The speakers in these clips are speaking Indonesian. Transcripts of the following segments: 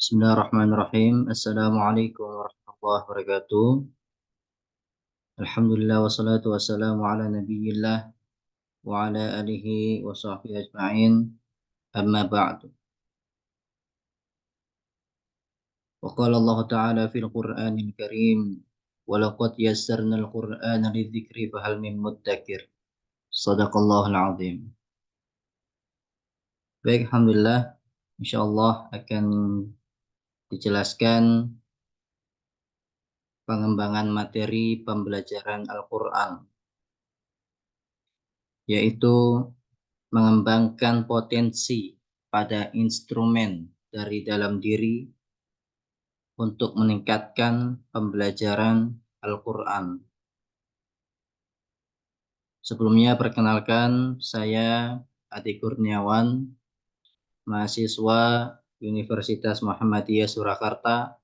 Bismillahirrahmanirrahim. Assalamualaikum warahmatullahi wabarakatuh. Alhamdulillah wassalatu wassalamu ala nabiyillah wa ala alihi wa sahbihi ajma'in. Amma ba'du. Wa qala Allah Ta'ala fil Qur'anil Karim wa laqad yassarna al-Qur'ana lidzikri fahal min muddakir. Shadaqallahul azim. Baik, alhamdulillah. Insyaallah akan dijelaskan pengembangan materi pembelajaran Al-Qur'an, yaitu mengembangkan potensi pada instrumen dari dalam diri untuk meningkatkan pembelajaran Al-Quran. Sebelumnya perkenalkan, saya Adi Kurniawan, mahasiswa Universitas Muhammadiyah Surakarta,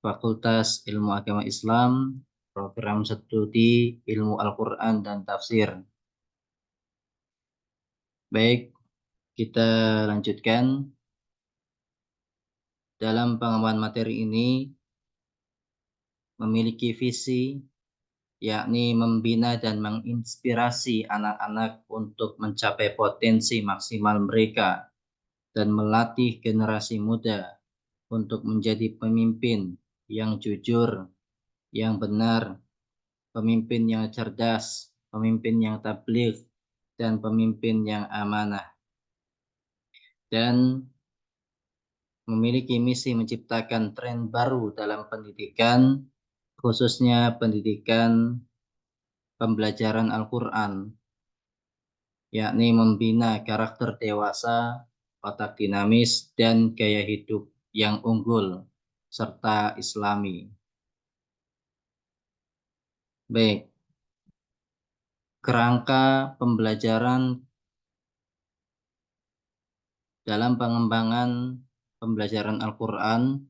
Fakultas Ilmu Agama Islam, Program Studi Ilmu Al-Quran dan Tafsir. Baik, kita lanjutkan. Dalam pengembangan materi ini memiliki visi, yakni membina dan menginspirasi anak-anak untuk mencapai potensi maksimal mereka dan melatih generasi muda untuk menjadi pemimpin yang jujur, yang benar, pemimpin yang cerdas, pemimpin yang tabligh, dan pemimpin yang amanah. Dan memiliki misi menciptakan tren baru dalam pendidikan, khususnya pendidikan pembelajaran Al-Quran, yakni membina karakter dewasa, otak dinamis, dan gaya hidup yang unggul, serta islami. Baik, kerangka pembelajaran dalam pengembangan pembelajaran Al-Quran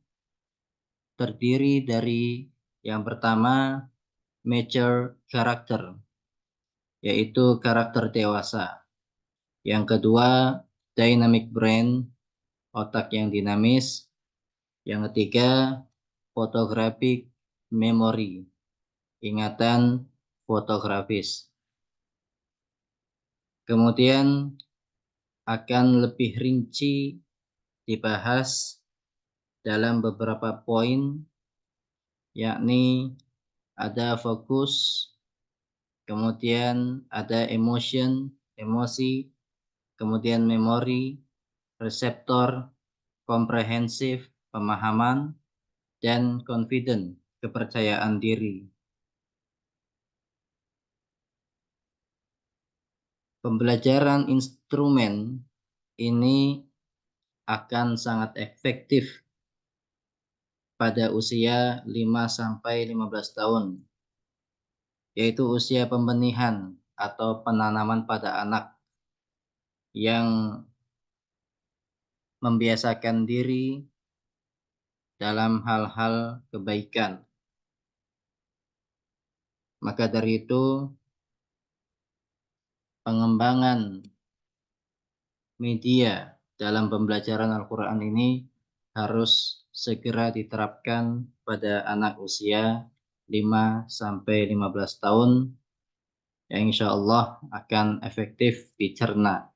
terdiri dari yang pertama, mature character, yaitu karakter dewasa. Yang kedua, dynamic brain, otak yang dinamis. Yang ketiga, photographic memory, ingatan fotografis. Kemudian akan lebih rinci dibahas dalam beberapa poin, yakni ada fokus, kemudian ada emosi, kemudian memori, reseptor, komprehensif, pemahaman, dan confident, kepercayaan diri. Pembelajaran instrumen ini akan sangat efektif pada usia 5-15 tahun, yaitu usia pembenihan atau penanaman pada anak yang membiasakan diri dalam hal-hal kebaikan. Maka dari itu, pengembangan media dalam pembelajaran Al-Quran ini harus segera diterapkan pada anak usia 5-15 tahun, yang insya Allah akan efektif dicerna.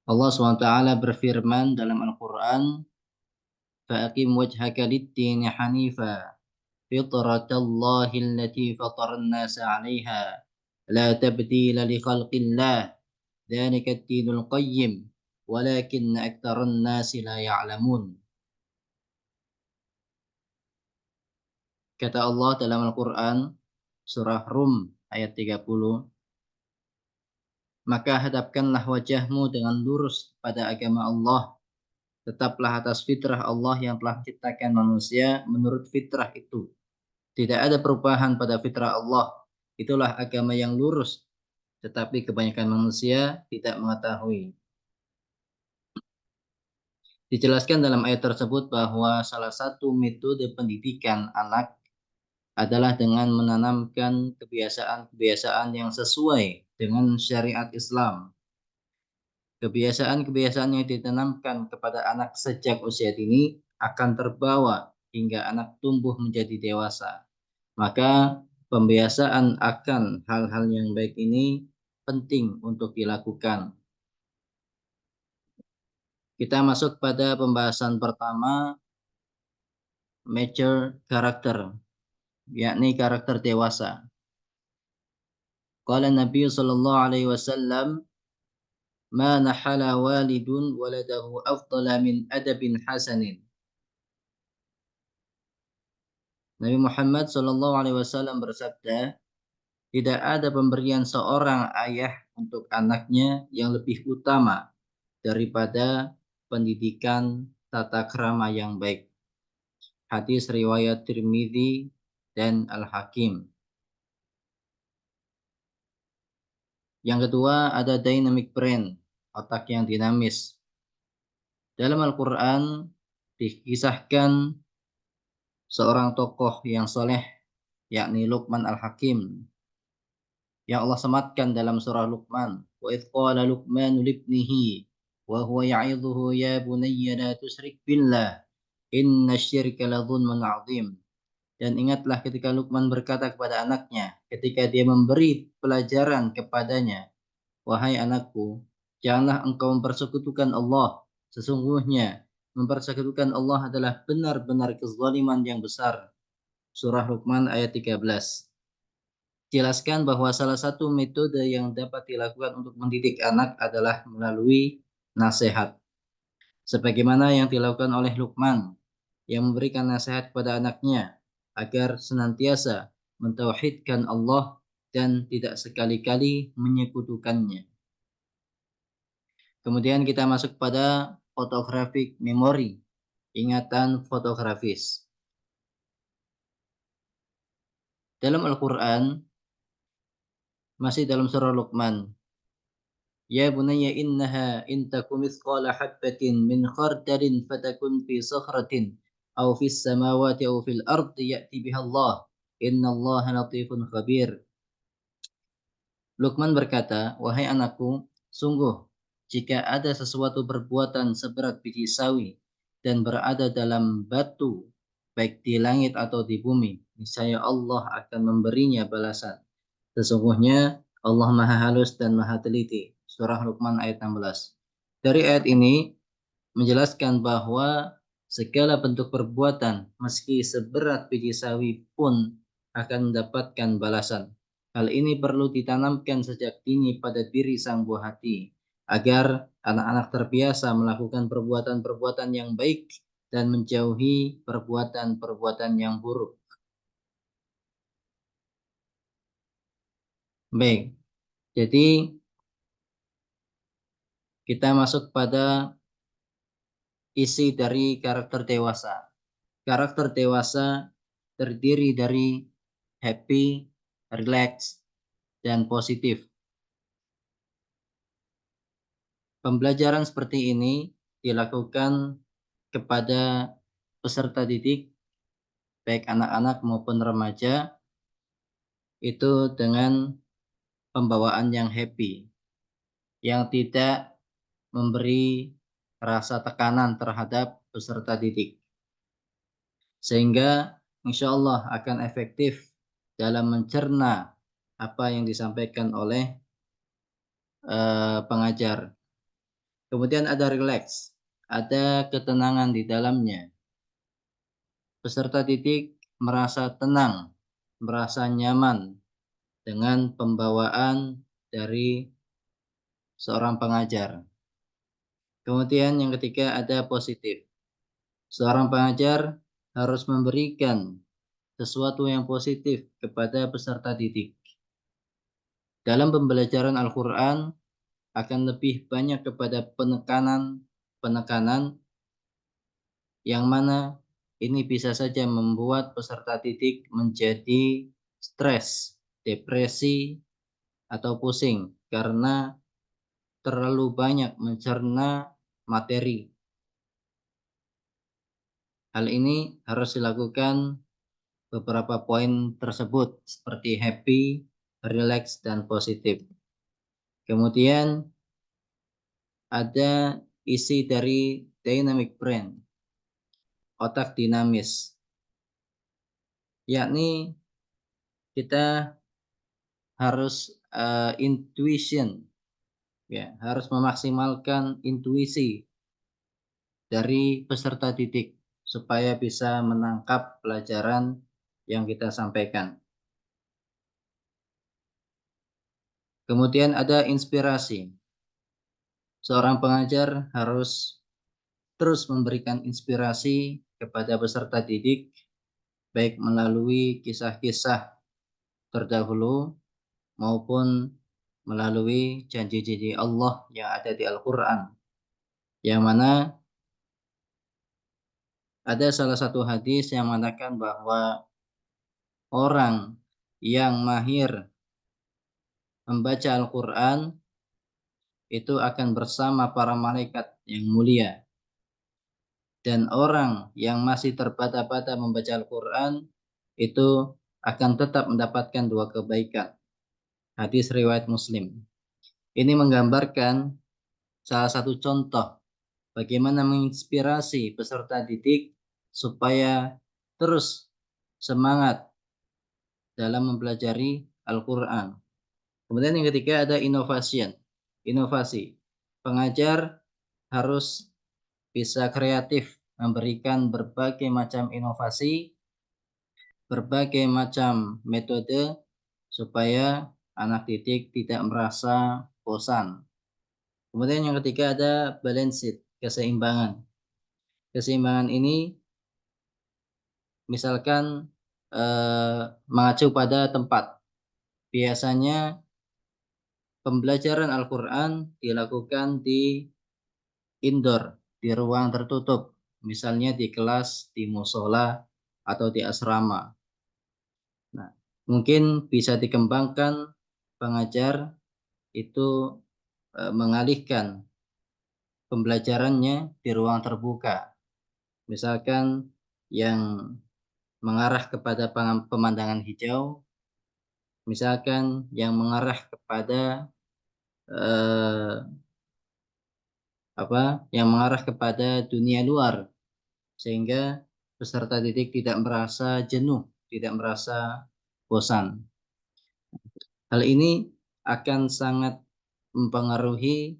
Allah SWT berfirman dalam Al-Quran, فَأَقِمْ وَجْهَكَ لِلدِّينِ حَنِيفًا فِطْرَةَ اللَّهِ الَّتِي فَطَرَ النَّاسَ عَلَيْهَا لَا تَبْدِيلَ لِخَلْقِ اللَّهِ ذَلِكَ الدِّينُ الْقَيِّمُ وَلَكِنَّ أَكْثَرَ النَّاسِ لَا يَعْلَمُونَ. Kata Allah dalam Al-Quran, surah Rum ayat 30, maka hadapkanlah wajahmu dengan lurus pada agama Allah. Tetaplah atas fitrah Allah yang telah menciptakan manusia menurut fitrah itu. Tidak ada perubahan pada fitrah Allah. Itulah agama yang lurus. Tetapi kebanyakan manusia tidak mengetahui. Dijelaskan dalam ayat tersebut bahwa salah satu metode pendidikan anak adalah dengan menanamkan kebiasaan-kebiasaan yang sesuai dengan syariat Islam. Kebiasaan-kebiasaan yang ditanamkan kepada anak sejak usia dini akan terbawa hingga anak tumbuh menjadi dewasa. Maka pembiasaan akan hal-hal yang baik ini penting untuk dilakukan. Kita masuk pada pembahasan pertama, mature karakter, yakni karakter dewasa. Qala Nabi sallallahu alaihi wasallam, "Ma nahala walidun waladahu afdala min adabin hasanin." Nabi Muhammad sallallahu alaihi wasallam bersabda, tidak ada pemberian seorang ayah untuk anaknya yang lebih utama daripada pendidikan tata krama yang baik. Hadis riwayat Tirmidzi dan Al-Hakim. Yang kedua ada dynamic brain, otak yang dinamis. Dalam Al-Quran dikisahkan seorang tokoh yang soleh, yakni Luqman Al-Hakim, yang Allah sematkan dalam surah Luqman. Wa idh qala Luqmanu libnihi wa huwa ya'idhuhu ya bunayya la tusyrik billah inna syirka la dhulmun 'adzim. Dan ingatlah ketika Luqman berkata kepada anaknya ketika dia memberi pelajaran kepadanya, wahai anakku, janganlah engkau mempersekutukan Allah. Sesungguhnya mempersekutukan Allah adalah benar-benar kezaliman yang besar. Surah Luqman ayat 13. Jelaskan bahwa salah satu metode yang dapat dilakukan untuk mendidik anak adalah melalui nasihat. Sebagaimana yang dilakukan oleh Luqman yang memberikan nasihat kepada anaknya agar senantiasa mentauhidkan Allah dan tidak sekali-kali menyekutukannya. Kemudian kita masuk pada photographic memory, ingatan fotografis. Dalam Al-Quran, masih dalam surah Luqman, Ya bunayya innaha in takum mithqala habbatin min khardalin fatakun fi sakhratin aw fis samawati aw fil ardi ya'ti biha Allah. Innallaha latifun khabir. Luqman berkata, wahai anakku, sungguh jika ada sesuatu perbuatan seberat biji sawi dan berada dalam batu, baik di langit atau di bumi, niscaya Allah akan memberinya balasan. Sesungguhnya Allah Maha Halus dan Maha Teliti. Surah Luqman ayat 16. Dari ayat ini menjelaskan bahwa segala bentuk perbuatan meski seberat biji sawi pun akan mendapatkan balasan. Hal ini perlu ditanamkan sejak dini pada diri sang buah hati agar anak-anak terbiasa melakukan perbuatan-perbuatan yang baik dan menjauhi perbuatan-perbuatan yang buruk. Baik, jadi kita masuk pada isi dari karakter dewasa. Karakter dewasa terdiri dari happy, relax, dan positif. Pembelajaran seperti ini dilakukan kepada peserta didik, baik anak-anak maupun remaja, itu dengan pembawaan yang happy, yang tidak memberi rasa tekanan terhadap peserta didik. Sehingga insya Allah akan efektif dalam mencerna apa yang disampaikan oleh pengajar. Kemudian ada relax, ada ketenangan di dalamnya. Peserta didik merasa tenang, merasa nyaman dengan pembawaan dari seorang pengajar. Kemudian yang ketiga ada positif. Seorang pengajar harus memberikan sesuatu yang positif kepada peserta didik. Dalam pembelajaran Al-Quran akan lebih banyak kepada penekanan yang mana ini bisa saja membuat peserta didik menjadi stres, depresi, atau pusing karena terlalu banyak mencerna materi. Hal ini harus dilakukan beberapa poin tersebut seperti happy, relax, dan positif. Kemudian ada isi dari dynamic brain, otak dinamis, yakni kita harus intuition, ya, harus memaksimalkan intuisi dari peserta didik supaya bisa menangkap pelajaran yang kita sampaikan. Kemudian ada inspirasi. Seorang pengajar harus terus memberikan inspirasi kepada peserta didik, baik melalui kisah-kisah terdahulu maupun melalui janji-janji Allah yang ada di Al-Quran, yang mana ada salah satu hadis yang mengatakan bahwa orang yang mahir membaca Al-Quran itu akan bersama para malaikat yang mulia, dan orang yang masih terbata-bata membaca Al-Quran itu akan tetap mendapatkan dua kebaikan. Hadis riwayat Muslim. Ini menggambarkan salah satu contoh bagaimana menginspirasi peserta didik supaya terus semangat dalam mempelajari Al-Quran. Kemudian yang ketiga ada inovasi. Pengajar harus bisa kreatif memberikan berbagai macam inovasi, berbagai macam metode supaya anak didik tidak merasa bosan. Kemudian yang ketiga ada balance, keseimbangan. Keseimbangan ini misalkan mengacu pada tempat. Biasanya pembelajaran Al-Quran dilakukan di indoor, di ruang tertutup, misalnya di kelas, di musola, atau di asrama. Nah, mungkin bisa dikembangkan pengajar itu mengalihkan pembelajarannya di ruang terbuka, misalkan yang mengarah kepada pemandangan hijau, misalkan yang mengarah kepada eh, yang mengarah kepada dunia luar, sehingga peserta didik tidak merasa jenuh, tidak merasa bosan. Hal ini akan sangat mempengaruhi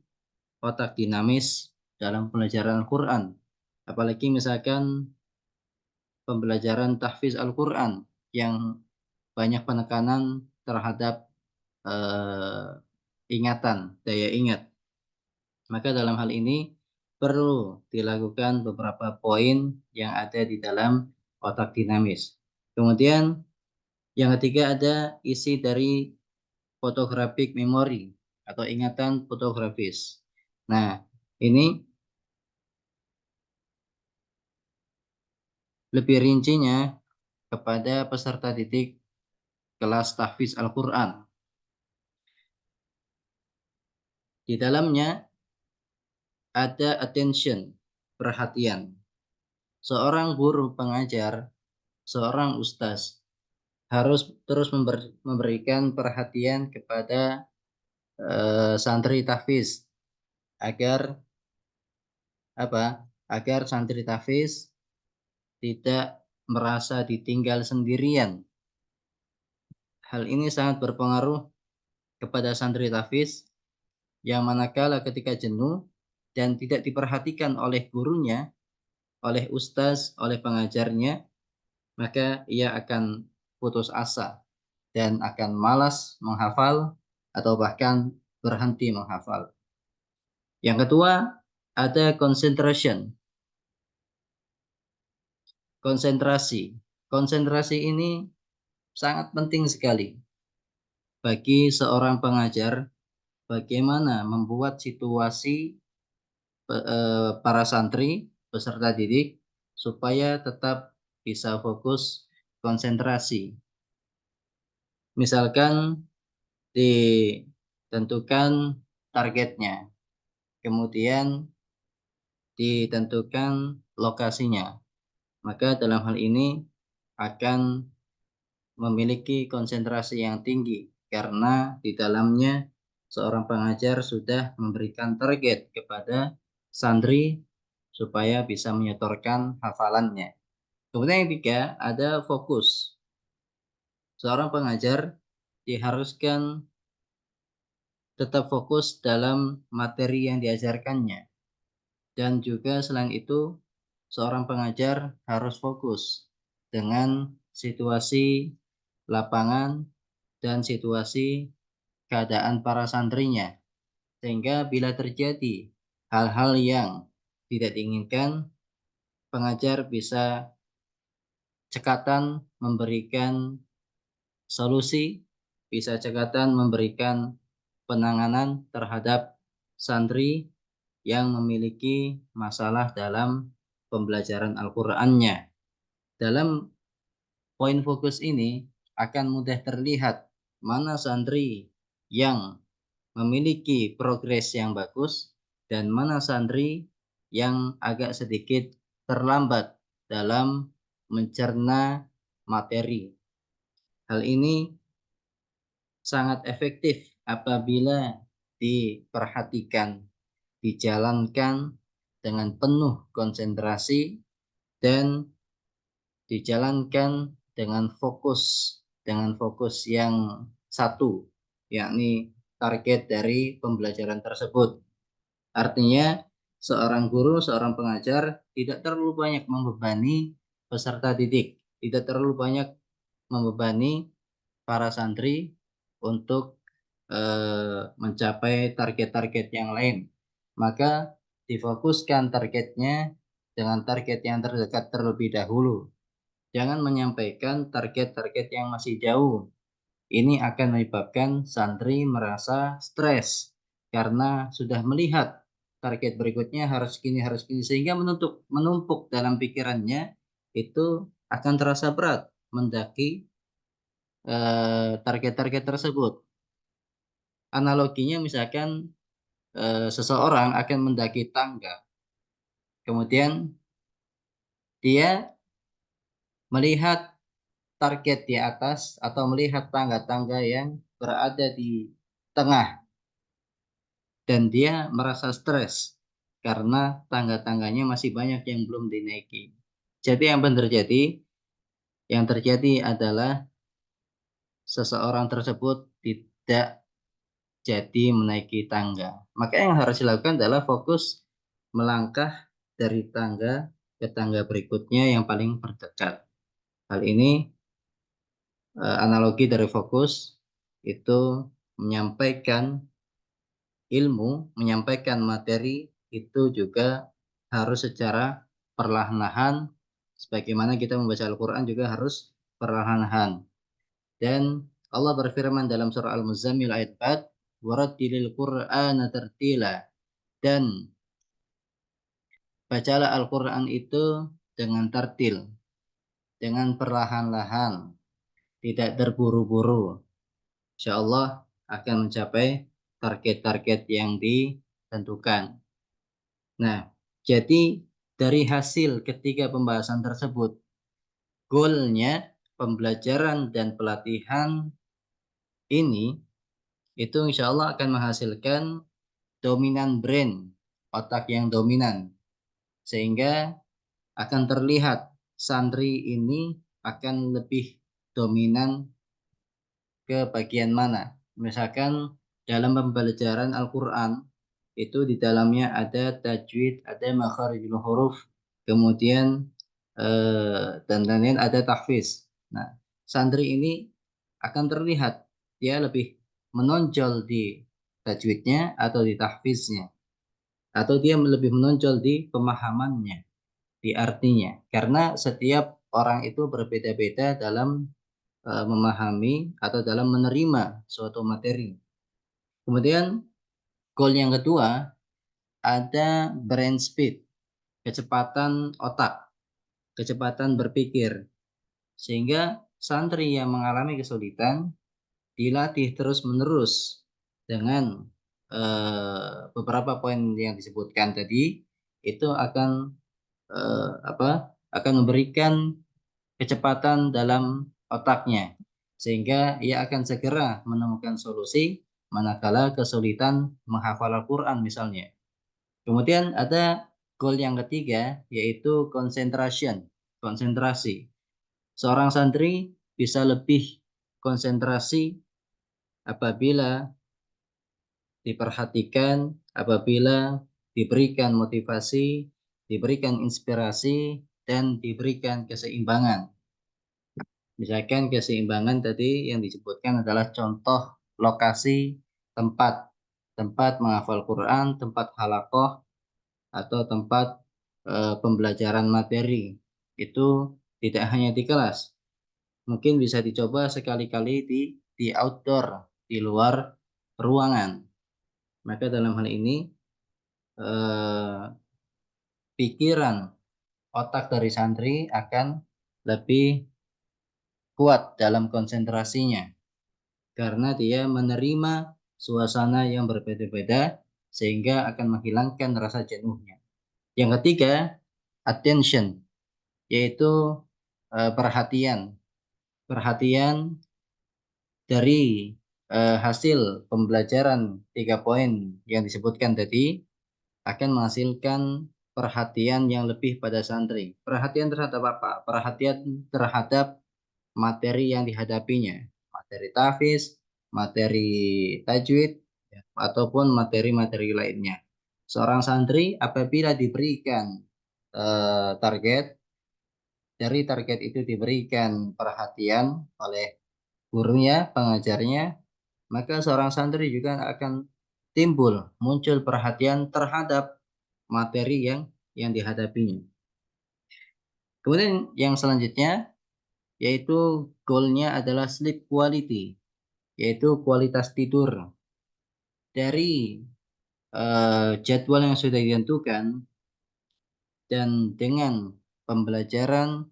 otak dinamis dalam pembelajaran Al-Quran. Apalagi misalkan pembelajaran tahfiz Al-Quran yang banyak penekanan terhadap ingatan, daya ingat. Maka dalam hal ini perlu dilakukan beberapa poin yang ada di dalam otak dinamis. Kemudian yang ketiga ada isi dari photographic memory atau ingatan fotografis. Nah, ini lebih rincinya kepada peserta didik kelas tahfiz Al-Quran. Di dalamnya ada attention, perhatian. Seorang guru pengajar, seorang ustaz harus terus memberikan perhatian kepada santri tahfiz agar agar santri tahfiz tidak merasa ditinggal sendirian. Hal ini sangat berpengaruh kepada santri tahfiz yang manakala ketika jenuh dan tidak diperhatikan oleh gurunya, oleh ustaz, oleh pengajarnya, maka ia akan putus asa dan akan malas menghafal atau bahkan berhenti menghafal. Yang kedua, ada concentration. Konsentrasi. Konsentrasi ini sangat penting sekali bagi seorang pengajar, bagaimana membuat situasi para santri, peserta didik, supaya tetap bisa fokus konsentrasi. Misalkan ditentukan targetnya, kemudian ditentukan lokasinya. Maka dalam hal ini akan memiliki konsentrasi yang tinggi karena di dalamnya seorang pengajar sudah memberikan target kepada santri supaya bisa menyetorkan hafalannya. Kemudian yang ketiga, ada fokus. Seorang pengajar diharuskan tetap fokus dalam materi yang diajarkannya. Dan juga selain itu, seorang pengajar harus fokus dengan situasi lapangan dan situasi keadaan para santrinya. Sehingga bila terjadi hal-hal yang tidak diinginkan, pengajar bisa cekatan memberikan solusi, bisa cekatan memberikan penanganan terhadap santri yang memiliki masalah dalam pembelajaran Al-Qur'annya. Dalam poin fokus ini akan mudah terlihat mana santri yang memiliki progres yang bagus dan mana santri yang agak sedikit terlambat dalam mencerna materi. Hal ini sangat efektif apabila diperhatikan, dijalankan dengan penuh konsentrasi dan dijalankan dengan fokus yang satu, yakni target dari pembelajaran tersebut. Artinya, seorang guru, seorang pengajar tidak terlalu banyak membebani peserta didik, tidak terlalu banyak membebani para santri untuk mencapai target-target yang lain. Maka difokuskan targetnya dengan target yang terdekat terlebih dahulu. Jangan menyampaikan target-target yang masih jauh. Ini akan menyebabkan santri merasa stres karena sudah melihat target berikutnya harus gini sehingga menumpuk dalam pikirannya itu akan terasa berat mendaki target-target tersebut. Analoginya misalkan seseorang akan mendaki tangga, kemudian dia melihat target di atas atau melihat tangga-tangga yang berada di tengah dan dia merasa stres karena tangga-tangganya masih banyak yang belum dinaiki. Jadi yang terjadi adalah seseorang tersebut tidak jadi menaiki tangga. Maka yang harus dilakukan adalah fokus melangkah dari tangga ke tangga berikutnya yang paling terdekat. Hal ini analogi dari fokus itu menyampaikan ilmu, menyampaikan materi itu juga harus secara perlahan-lahan, sebagaimana kita membaca Al-Quran juga harus perlahan-lahan. Dan Allah berfirman dalam surah Al-Muzammil ayat 4, "Warattilil Qur'ana tartila." Dan bacalah Al-Quran itu dengan tartil, dengan perlahan-lahan, tidak terburu-buru. Insya Allah akan mencapai target-target yang ditentukan. Nah, jadi dari hasil ketiga pembahasan tersebut, goalnya pembelajaran dan pelatihan ini itu insya Allah akan menghasilkan dominan brain, otak yang dominan, sehingga akan terlihat santri ini akan lebih dominan ke bagian mana. Misalkan dalam pembelajaran Al-Quran, itu di dalamnya ada tajwid, ada makharijul huruf, kemudian dan lain-lain ada tahfiz. Nah, santri ini akan terlihat dia lebih menonjol di tajwidnya atau di tahfiznya, atau dia lebih menonjol di pemahamannya, di artinya. Karena setiap orang itu berbeda-beda dalam memahami atau dalam menerima suatu materi. Kemudian goal yang kedua ada brain speed, kecepatan otak, kecepatan berpikir. Sehingga santri yang mengalami kesulitan dilatih terus-menerus dengan beberapa poin yang disebutkan tadi itu akan akan memberikan kecepatan dalam otaknya sehingga ia akan segera menemukan solusi manakala kesulitan menghafal Al-Quran misalnya. Kemudian ada goal yang ketiga, yaitu konsentrasi. Seorang santri bisa lebih konsentrasi apabila diperhatikan, apabila diberikan motivasi, diberikan inspirasi, dan diberikan keseimbangan. Misalkan keseimbangan tadi yang disebutkan adalah contoh lokasi tempat, tempat menghafal Quran, tempat halaqah, atau tempat pembelajaran materi. Itu tidak hanya di kelas, mungkin bisa dicoba sekali-kali di outdoor, di luar ruangan. Maka dalam hal ini pikiran otak dari santri akan lebih kuat dalam konsentrasinya karena dia menerima suasana yang berbeda-beda sehingga akan menghilangkan rasa jenuhnya. Yang ketiga, attention, yaitu perhatian. Perhatian dari hasil pembelajaran 3 poin yang disebutkan tadi akan menghasilkan perhatian yang lebih pada santri. Perhatian terhadap apa? Perhatian terhadap materi yang dihadapinya, materi tahfiz, materi tajwid, ya, ataupun materi-materi lainnya. Seorang santri apabila diberikan target, dari target itu diberikan perhatian oleh gurunya, pengajarnya, maka seorang santri juga akan muncul perhatian terhadap materi yang dihadapinya. Kemudian yang selanjutnya yaitu goalnya adalah sleep quality, yaitu kualitas tidur. Dari jadwal yang sudah ditentukan dan dengan pembelajaran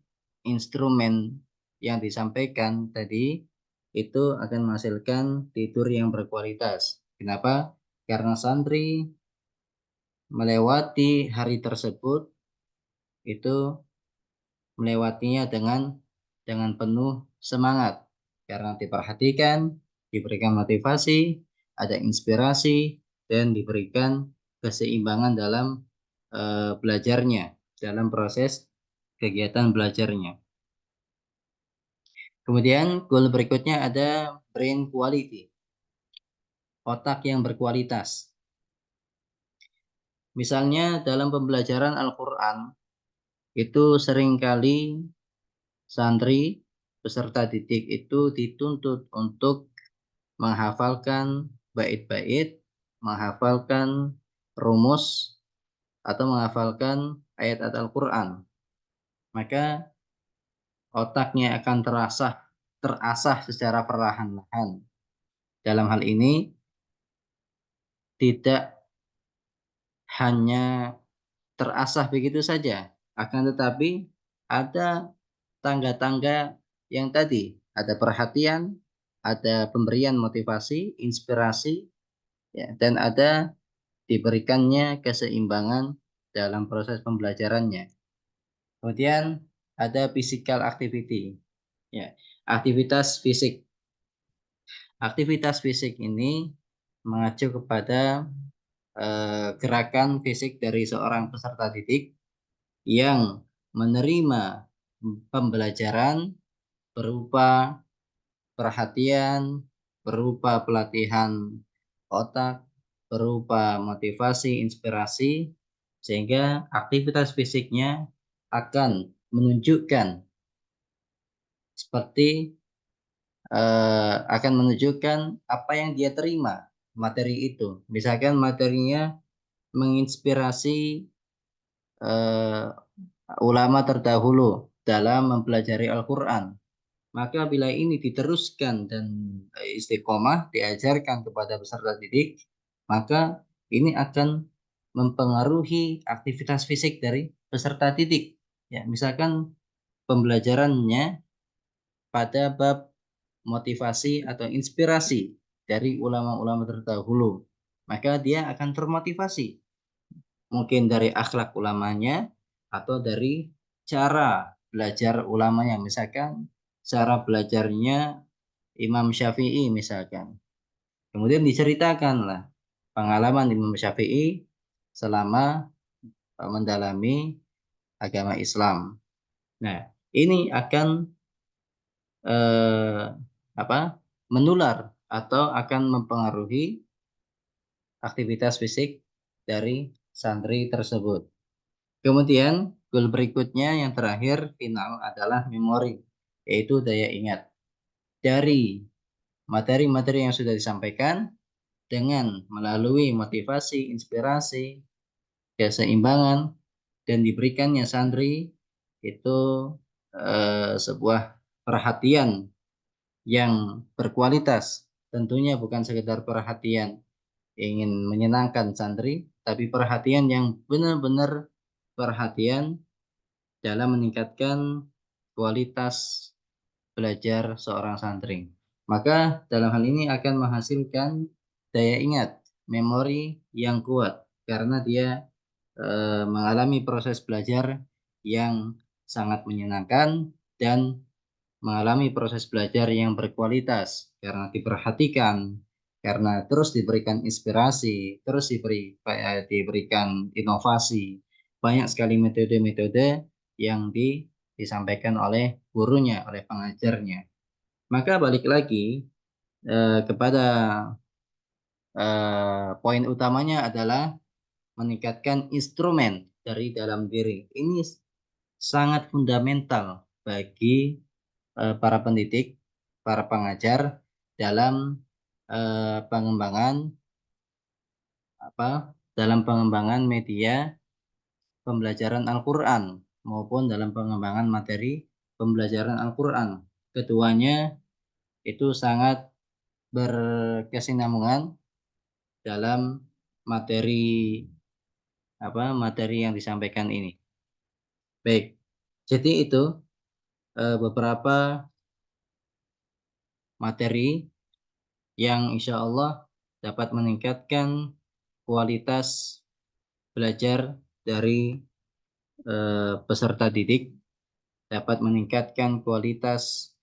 instrumen yang disampaikan tadi, itu akan menghasilkan tidur yang berkualitas. Kenapa? Karena santri melewati hari tersebut itu melewatinya dengan penuh semangat karena diperhatikan, diberikan motivasi, ada inspirasi, dan diberikan keseimbangan dalam belajarnya, dalam proses kegiatan belajarnya. Kemudian goal berikutnya ada brain quality, otak yang berkualitas. Misalnya dalam pembelajaran Al-Quran, itu seringkali santri peserta didik itu dituntut untuk menghafalkan bait-bait, menghafalkan rumus, atau menghafalkan ayat-ayat Al-Quran. Maka otaknya akan terasah secara perlahan-lahan. Dalam hal ini tidak hanya terasah begitu saja, akan tetapi ada tangga-tangga yang tadi, ada perhatian, ada pemberian motivasi, inspirasi, ya, dan ada diberikannya keseimbangan dalam proses pembelajarannya. Kemudian ada physical activity, ya, aktivitas fisik. Aktivitas fisik ini mengacu kepada gerakan fisik dari seorang peserta didik yang menerima pembelajaran berupa perhatian, berupa pelatihan otak, berupa motivasi, inspirasi, sehingga aktivitas fisiknya akan menunjukkan seperti akan menunjukkan apa yang dia terima materi itu. Misalkan materinya menginspirasi eh, ulama terdahulu dalam mempelajari Al-Quran. Maka bila ini diteruskan dan istiqomah diajarkan kepada peserta didik, maka ini akan mempengaruhi aktivitas fisik dari peserta didik. Ya, misalkan pembelajarannya pada bab motivasi atau inspirasi dari ulama-ulama terdahulu, maka dia akan termotivasi. Mungkin dari akhlak ulamanya atau dari cara belajar ulamanya, misalkan cara belajarnya Imam Syafi'i misalkan. Kemudian diceritakanlah pengalaman Imam Syafi'i selama mendalami agama Islam. Nah, ini akan eh, apa? Menular atau akan mempengaruhi aktivitas fisik dari santri tersebut. Kemudian, goal berikutnya yang terakhir final adalah memori, yaitu daya ingat. Dari materi-materi yang sudah disampaikan dengan melalui motivasi, inspirasi, keseimbangan dan diberikannya santri itu sebuah perhatian yang berkualitas. Tentunya bukan sekedar perhatian ingin menyenangkan santri, tapi perhatian yang benar-benar perhatian dalam meningkatkan kualitas belajar seorang santri. Maka dalam hal ini akan menghasilkan daya ingat, memori yang kuat karena dia mengalami proses belajar yang sangat menyenangkan dan mengalami proses belajar yang berkualitas karena diperhatikan, karena terus diberikan inspirasi, terus diberikan inovasi. Banyak sekali metode-metode yang disampaikan oleh gurunya, oleh pengajarnya. Maka balik lagi kepada poin utamanya adalah meningkatkan instrumen dari dalam diri. Ini sangat fundamental bagi para pendidik, para pengajar dalam pengembangan dalam pengembangan media pembelajaran Al-Qur'an maupun dalam pengembangan materi pembelajaran Al-Qur'an. Keduanya itu sangat berkesinambungan dalam materi materi yang disampaikan ini. Baik. Jadi itu beberapa materi yang insya Allah dapat meningkatkan kualitas belajar dari peserta didik, dapat meningkatkan kualitas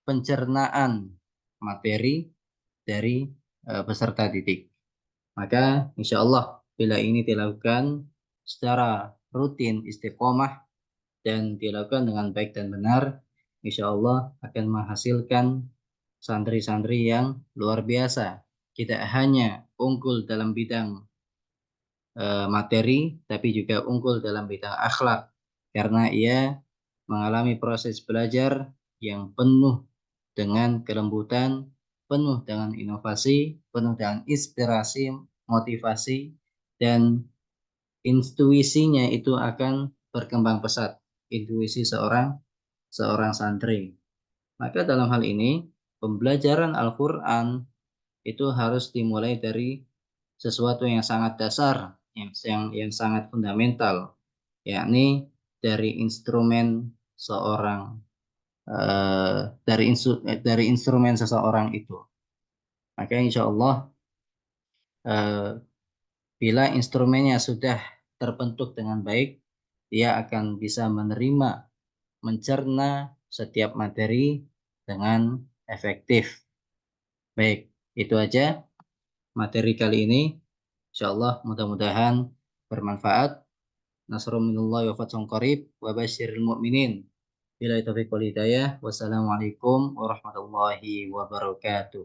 pencernaan materi dari peserta didik. Maka insya Allah bila ini dilakukan secara rutin istiqomah dan dilakukan dengan baik dan benar, insya Allah akan menghasilkan santri-santri yang luar biasa. Tidak hanya unggul dalam bidang materi, tapi juga unggul dalam bidang akhlak, karena ia mengalami proses belajar yang penuh dengan kelembutan, penuh dengan inovasi, penuh dengan inspirasi, motivasi, dan intuisinya itu akan berkembang pesat. Intuisi seorang seorang santri. Maka dalam hal ini, pembelajaran Al-Quran itu harus dimulai dari sesuatu yang sangat dasar, yang sangat fundamental, yakni dari instrumen seorang dari instrumen seseorang itu. Maka insya Allah eh, bila instrumennya sudah terbentuk dengan baik, dia akan bisa menerima, mencerna setiap materi dengan efektif. Baik, itu aja materi kali ini. Insya Allah mudah-mudahan bermanfaat. Nasrul minallah wa fathun qarib wa basyiril mu'minin. Bila taufiq wal hidayah. Wassalamualaikum warahmatullahi wabarakatuh.